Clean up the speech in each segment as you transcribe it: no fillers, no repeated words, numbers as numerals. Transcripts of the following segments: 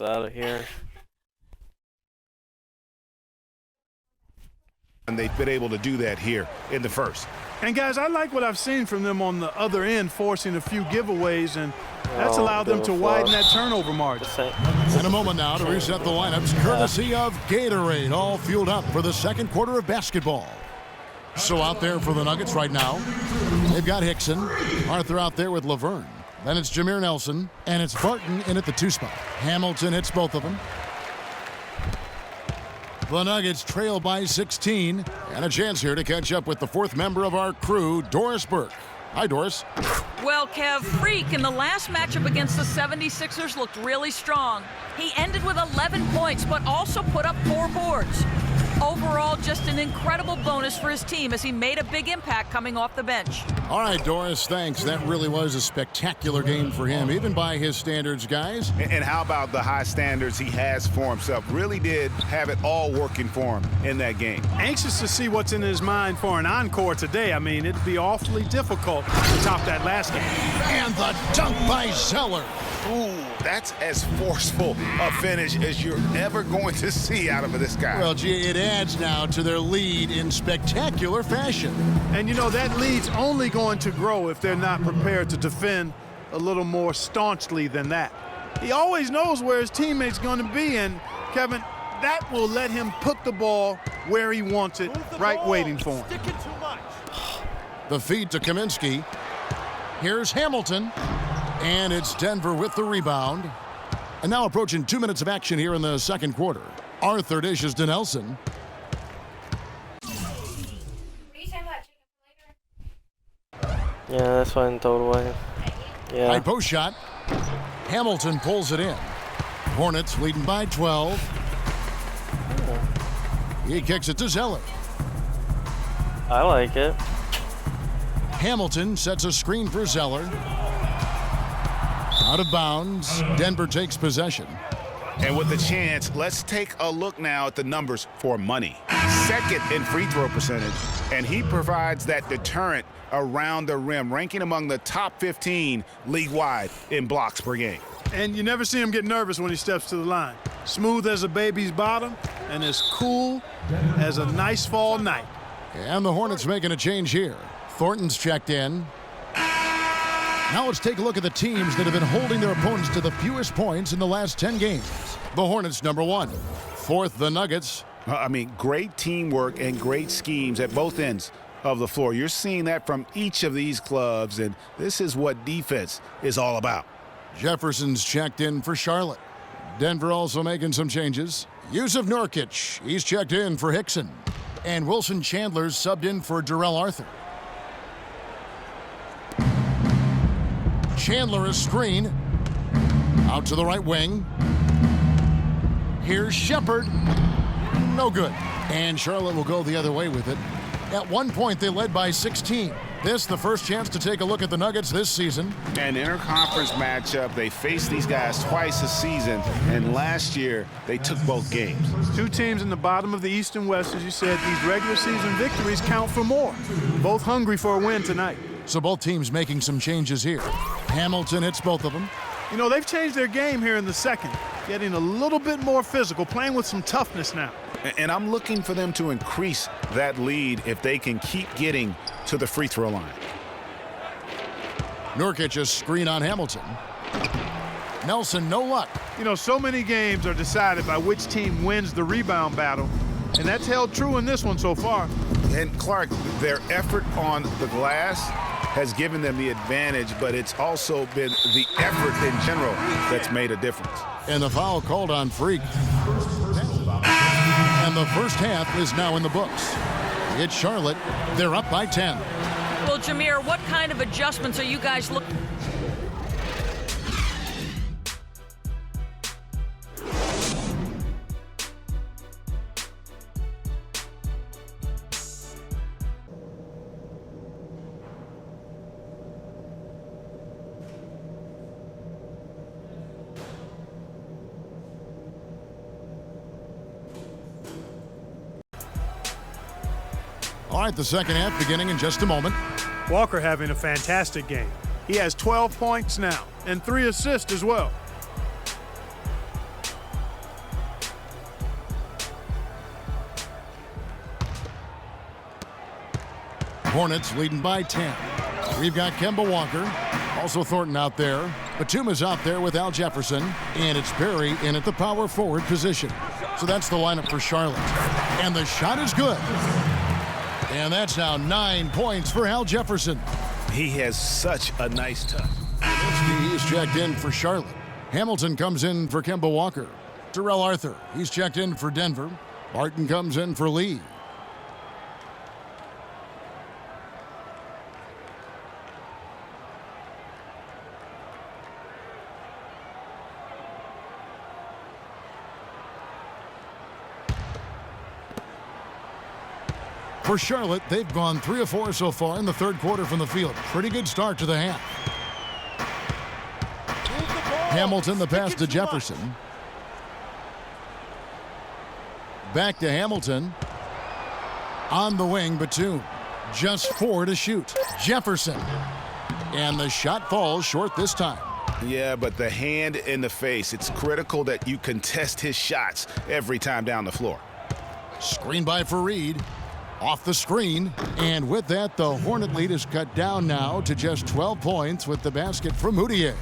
out of here. And they've been able to do that here in the first. And guys, I like what I've seen from them on the other end, forcing a few giveaways, and that's allowed them to widen that turnover margin. In a moment now to reset the lineups, courtesy of Gatorade, all fueled up for the second quarter of basketball. So out there for the Nuggets right now, they've got Hickson, Arthur out there with Laverne. Then it's Jameer Nelson, and it's Barton in at the 2 spot. Hamilton hits both of them. The Nuggets trail by 16, and a chance here to catch up with the 4th member of our crew, Doris Burke. Hi, Doris. Well, Kev, Freak in the last matchup against the 76ers looked really strong. He ended with 11 points, but also put up 4 boards. Overall, just an incredible bonus for his team as he made a big impact coming off the bench. All right, Doris, thanks. That really was a spectacular game for him, even by his standards, guys. And how about the high standards he has for himself? Really did have it all working for him in that game. Anxious to see what's in his mind for an encore today. I mean, it'd be awfully difficult to top that last game. And the dunk by Zeller. Ooh, that's as forceful a finish as you're ever going to see out of this guy. Well, gee, it adds now to their lead in spectacular fashion. And, you know, that lead's only going to grow if they're not prepared to defend a little more staunchly than that. He always knows where his teammate's going to be, and, Kevin, that will let him put the ball where he wants it, right waiting for him. The feed to Kaminsky. Here's Hamilton. And it's Denver with the rebound. And now approaching 2 minutes of action here in the second quarter. Arthur dishes to Nelson. Yeah, that's fine, throw it away. Yeah. High post shot. Hamilton pulls it in. Hornets leading by 12. He kicks it to Zeller. I like it. Hamilton sets a screen for Zeller. Out of bounds. Denver takes possession. And with the chance, let's take a look now at the numbers for money. Second in free throw percentage, and he provides that deterrent around the rim, ranking among the top 15 league-wide in blocks per game. And you never see him get nervous when he steps to the line. Smooth as a baby's bottom and as cool as a nice fall night. And the Hornets making a change here. Thornton's checked in. Now let's take a look at the teams that have been holding their opponents to the fewest points in the last 10 games. The Hornets, number 1. 4th, the Nuggets. I mean, great teamwork and great schemes at both ends of the floor. You're seeing that from each of these clubs, and this is what defense is all about. Jefferson's checked in for Charlotte. Denver also making some changes. Yusuf Nurkic, he's checked in for Hickson. And Wilson Chandler's subbed in for Darrell Arthur. Chandler a screen. Out to the right wing. Here's Shepard. No good. And Charlotte will go the other way with it. At one point, they led by 16. This, the first chance to take a look at the Nuggets this season. An interconference matchup. They faced these guys twice a season, and last year, they took both games. 2 teams in the bottom of the East and West, as you said. These regular season victories count for more. Both hungry for a win tonight. So both teams making some changes here. Hamilton hits both of them. You know, they've changed their game here in the second, getting a little bit more physical, playing with some toughness now. And I'm looking for them to increase that lead if they can keep getting to the free throw line. Nurkic a screen on Hamilton. Nelson, no luck. You know, so many games are decided by which team wins the rebound battle, and that's held true in this one so far. And Clark, their effort on the glass has given them the advantage, but it's also been the effort in general that's made a difference. And the foul called on Freak. And the first half is now in the books. It's Charlotte. They're up by 10. Well, Jameer, what kind of adjustments are you guys looking? All right, the second half beginning in just a moment. Walker having a fantastic game. He has 12 points now and 3 assists as well. Hornets leading by 10. We've got Kemba Walker, also Thornton out there. Batuma's out there with Al Jefferson, and it's Barry in at the power forward position. So that's the lineup for Charlotte. And the shot is good. And that's now 9 points for Al Jefferson. He has such a nice touch. He's checked in for Charlotte. Hamilton comes in for Kemba Walker. Terrell Arthur, he's checked in for Denver. Barton comes in for Lee. For Charlotte, they've gone 3 of 4 so far in the third quarter from the field. Pretty good start to the half. Hamilton, the pass to Jefferson. Back to Hamilton. On the wing, Batum. Just 4 to shoot. Jefferson. And the shot falls short this time. Yeah, but the hand in the face, it's critical that you contest his shots every time down the floor. Screen by Fareed. Off the screen, and with that, the Hornet lead is cut down now to just 12 points with the basket from Mudiay.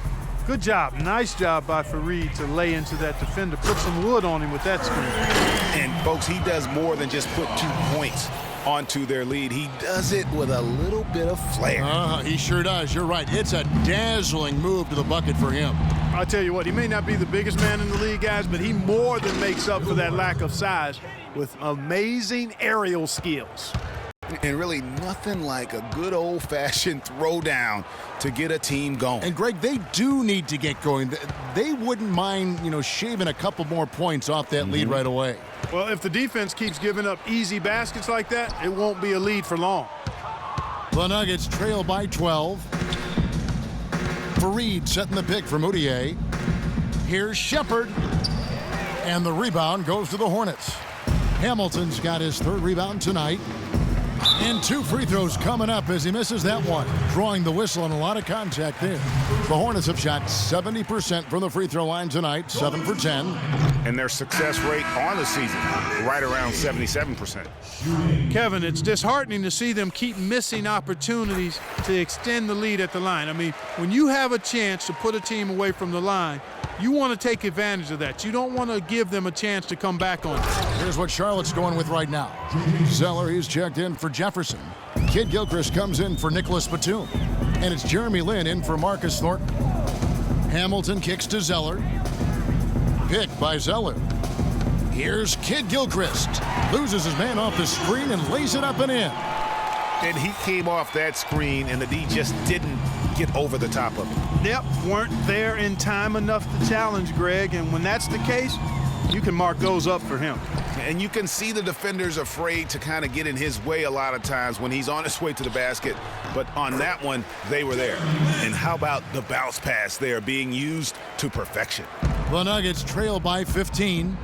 Good job. Nice job by Fareed to lay into that defender. Put some wood on him with that screen. And, folks, he does more than just put 2 points onto their lead. He does it with a little bit of flair. He sure does. You're right. It's a dazzling move to the bucket for him. I'll tell you what, he may not be the biggest man in the league, guys, but he more than makes up for that lack of size with amazing aerial skills. And really nothing like a good old-fashioned throwdown to get a team going. And, Greg, they do need to get going. They wouldn't mind, shaving a couple more points off that lead right away. Well, if the defense keeps giving up easy baskets like that, it won't be a lead for long. The Nuggets trail by 12. Fareed setting the pick for Mudiay. Here's Shepherd. And the rebound goes to the Hornets. Hamilton's got his 3rd rebound tonight. And 2 free throws coming up as he misses that one. Drawing the whistle and a lot of contact there. The Hornets have shot 70% from the free throw line tonight, 7 for 10. And their success rate on the season, right around 77%. Kevin, it's disheartening to see them keep missing opportunities to extend the lead at the line. I mean, when you have a chance to put a team away from the line, you want to take advantage of that. You don't want to give them a chance to come back on it. Here's what Charlotte's going with right now. Zeller, he's checked in for Jefferson. Kid Gilchrist comes in for Nicholas Batum. And it's Jeremy Lin in for Marcus Thornton. Hamilton kicks to Zeller. Picked by Zeller. Here's Kid Gilchrist. Loses his man off the screen and lays it up and in. And he came off that screen, and the D just didn't get over the top of it. Yep, weren't there in time enough to challenge Greg, and when that's the case, you can mark those up for him. And you can see the defenders afraid to kind of get in his way a lot of times when he's on his way to the basket. But on that one, they were there. And how about the bounce pass there being used to perfection? The Nuggets trail by 15.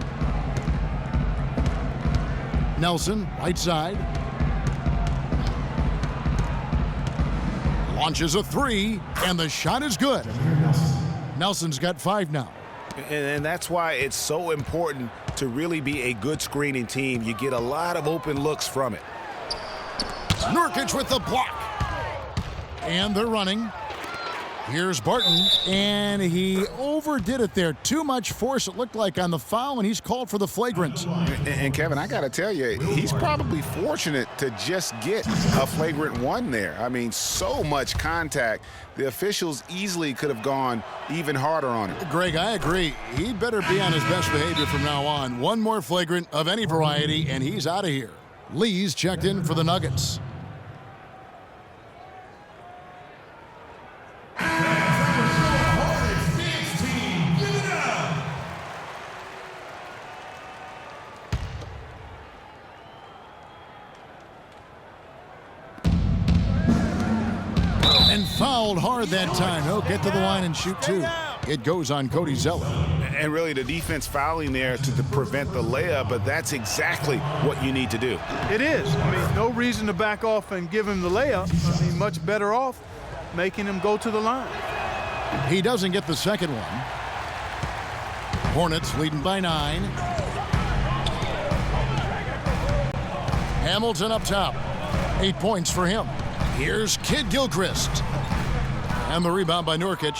Nelson, right side. Launches a 3, and the shot is good. Nelson's got 5 now. And that's why it's so important to really be a good screening team. You get a lot of open looks from it. Nurkic with the block. And they're running. Here's Barton, and he overdid it there. Too much force, it looked like, on the foul, and he's called for the flagrant. And Kevin, I got to tell you, he's probably fortunate to just get a flagrant 1 there. I mean, so much contact. The officials easily could have gone even harder on him. Greg, I agree. He'd better be on his best behavior from now on. One more flagrant of any variety, and he's out of here. Lee's checked in for the Nuggets. And fouled hard that time. He'll get to the line and shoot 2. It goes on Cody Zeller. And really the defense fouling there to prevent the layup, but that's exactly what you need to do. It is. I mean, no reason to back off and give him the layup. I mean, much better off making him go to the line. He doesn't get the second one. Hornets leading by 9. Hamilton up top. 8 points for him. Here's Kid Gilchrist. And the rebound by Nurkic.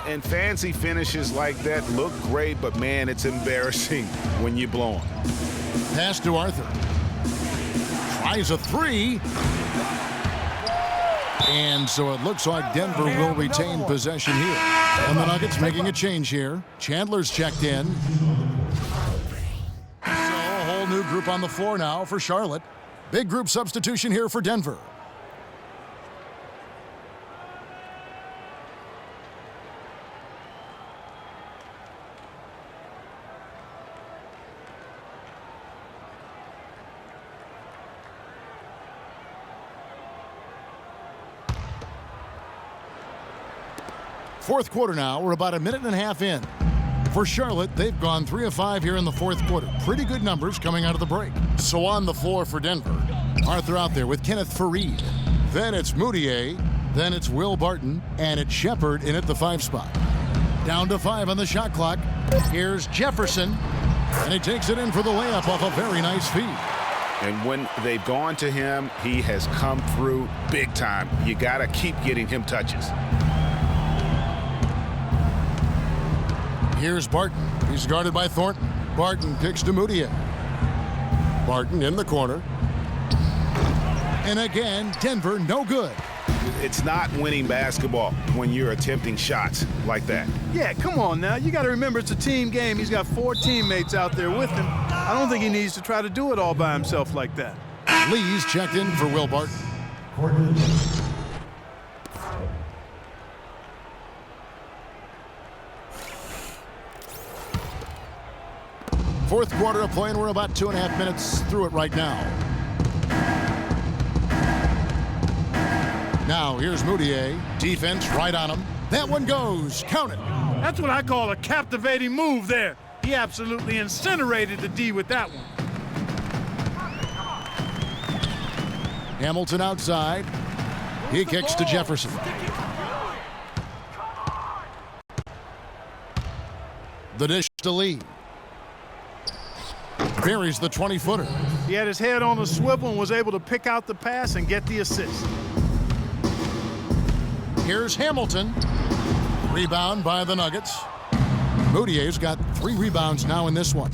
And fancy finishes like that look great, but man, it's embarrassing when you blow them. Pass to Arthur. Tries a three. And so it looks like Denver will retain possession here. And the Nuggets making a change here. Chandler's checked in. So a whole new group on the floor now for Charlotte. Big group substitution here for Denver. Fourth quarter now. We're about a minute and a half in. For Charlotte, they've gone 3 of 5 here in the fourth quarter. Pretty good numbers coming out of the break. So on the floor for Denver, Arthur out there with Kenneth Faried. Then it's Moutier. Then it's Will Barton. And it's Shepard in at the 5 spot. Down to 5 on the shot clock. Here's Jefferson. And he takes it in for the layup off a very nice feed. And when they've gone to him, he has come through big time. You got to keep getting him touches. Here's Barton. He's guarded by Thornton. Barton kicks to Moutier. Barton in the corner. And again, Denver no good. It's not winning basketball when you're attempting shots like that. Yeah, come on now. You got to remember it's a team game. He's got 4 teammates out there with him. I don't think he needs to try to do it all by himself like that. Lee's checked in for Will Barton. Fourth quarter of play, and we're about 2.5 minutes through it right now. Now here's Moutier. Defense right on him. That one goes. Count it. That's what I call a captivating move there. He absolutely incinerated the D with that one. Hamilton outside. He kicks to Jefferson. The dish to Lee. Buries the 20-footer. He had his head on a swivel and was able to pick out the pass and get the assist. Here's Hamilton. Rebound by the Nuggets. Moutier's got 3 rebounds now in this one.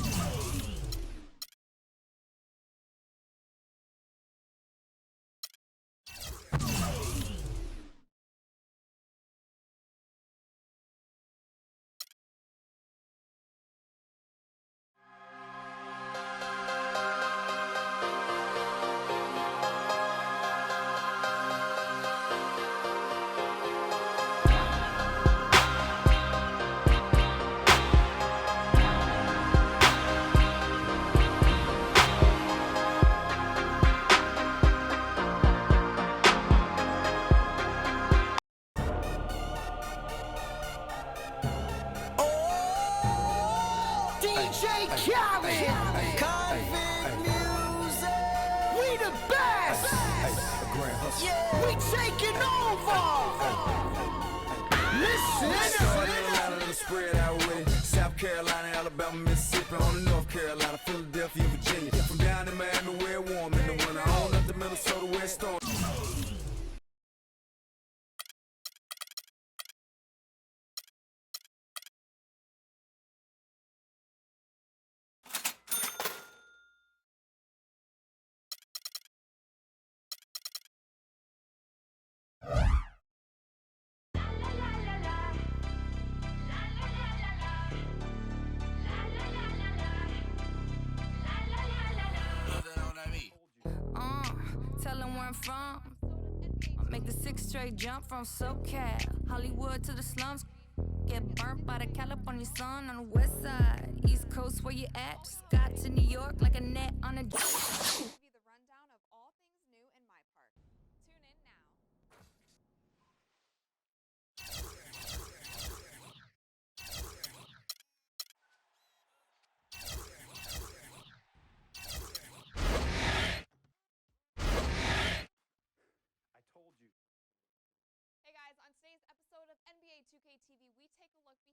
DJ Khaled, Convict Music, we the best, yeah, we taking over. Listen, spread out with it. South Carolina, Alabama, Mississippi, on the North Carolina, Philadelphia, Virginia. From down in Miami, where it warm in the winter, on up to Minnesota, where it storms. Tell them where I'm from. I make the 6 straight jump from SoCal, Hollywood to the slums. Get burnt by the California sun on the west side. East Coast, where you at? Just got to New York like a net on a. Give you the rundown of all things new in my park. Tune in now. Hey guys, on today's episode of NBA 2K TV, we take a look behind